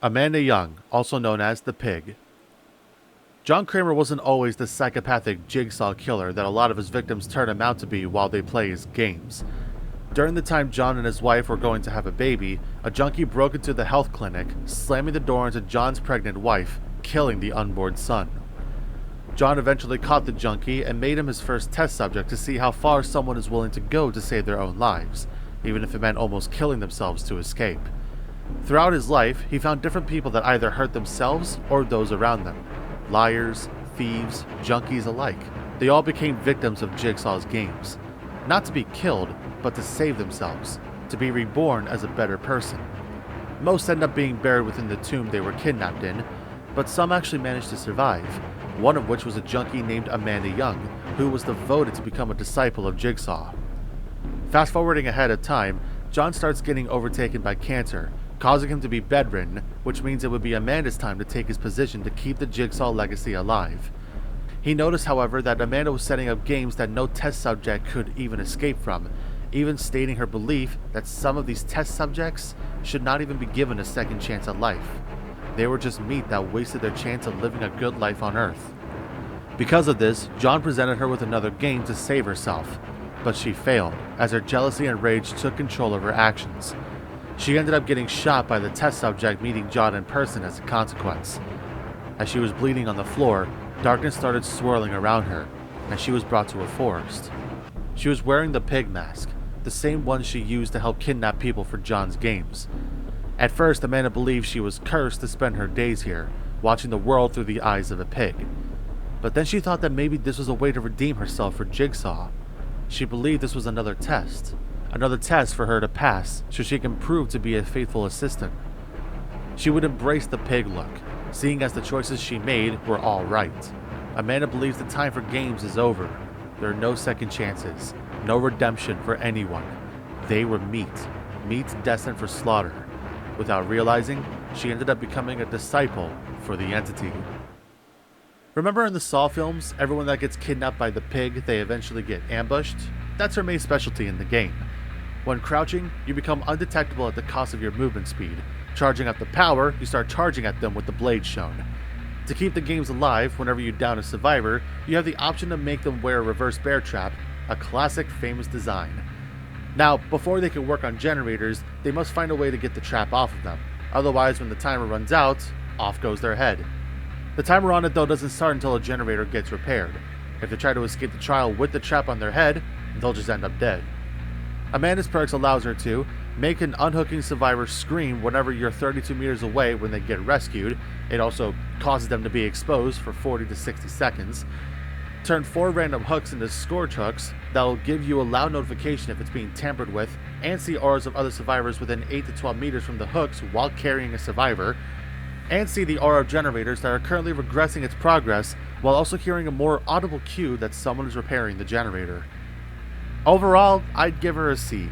Amanda Young, also known as the Pig. John Kramer wasn't always the psychopathic jigsaw killer that a lot of his victims turn him out to be while they play his games. During the time John and his wife were going to have a baby, a junkie broke into the health clinic, slamming the door into John's pregnant wife, killing the unborn son. John eventually caught the junkie and made him his first test subject to see how far someone is willing to go to save their own lives, even if it meant almost killing themselves to escape. Throughout his life, he found different people that either hurt themselves or those around them. Liars, thieves, junkies alike. They all became victims of Jigsaw's games. Not to be killed, but to save themselves, to be reborn as a better person. Most end up being buried within the tomb they were kidnapped in, but some actually managed to survive, one of which was a junkie named Amanda Young, who was devoted to become a disciple of Jigsaw. Fast forwarding ahead of time, John starts getting overtaken by cancer, causing him to be bedridden, which means it would be Amanda's time to take his position to keep the Jigsaw legacy alive. He noticed, however, that Amanda was setting up games that no test subject could even escape from, even stating her belief that some of these test subjects should not even be given a second chance at life. They were just meat that wasted their chance of living a good life on Earth. Because of this, John presented her with another game to save herself, but she failed, as her jealousy and rage took control of her actions. She ended up getting shot by the test subject meeting John in person as a consequence. As she was bleeding on the floor, darkness started swirling around her, and she was brought to a forest. She was wearing the pig mask, the same one she used to help kidnap people for John's games. At first, Amanda believed she was cursed to spend her days here, watching the world through the eyes of a pig. But then she thought that maybe this was a way to redeem herself for Jigsaw. She believed this was another test for her to pass so she can prove to be a faithful assistant. She would embrace the pig look, seeing as the choices she made were all right. Amanda believes the time for games is over. There are no second chances, no redemption for anyone. They were meat destined for slaughter. Without realizing, she ended up becoming a disciple for the entity. Remember in the Saw films, everyone that gets kidnapped by the pig, they eventually get ambushed? That's her main specialty in the game. When crouching, you become undetectable at the cost of your movement speed. Charging up the power, you start charging at them with the blade shown. To keep the games alive, whenever you down a survivor, you have the option to make them wear a reverse bear trap, a classic famous design. Now, before they can work on generators, they must find a way to get the trap off of them. Otherwise, when the timer runs out, off goes their head. The timer on it though doesn't start until a generator gets repaired. If they try to escape the trial with the trap on their head, they'll just end up dead. Amanda's perks allows her to make an unhooking survivor scream whenever you're 32 meters away when they get rescued. It also causes them to be exposed for 40 to 60 seconds. Turn 4 random hooks into scourge hooks that'll give you a loud notification if it's being tampered with, and see auras of other survivors within 8 to 12 meters from the hooks while carrying a survivor, and see the aura of generators that are currently regressing its progress while also hearing a more audible cue that someone is repairing the generator. Overall, I'd give her a C.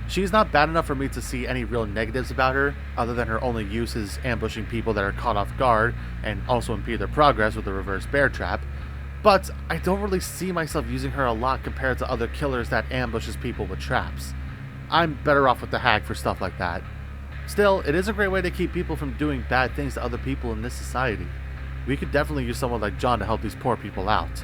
She's not bad enough for me to see any real negatives about her, other than her only use is ambushing people that are caught off guard and also impede their progress with a reverse bear trap, but I don't really see myself using her a lot compared to other killers that ambushes people with traps. I'm better off with the hack for stuff like that. Still, it is a great way to keep people from doing bad things to other people in this society. We could definitely use someone like John to help these poor people out.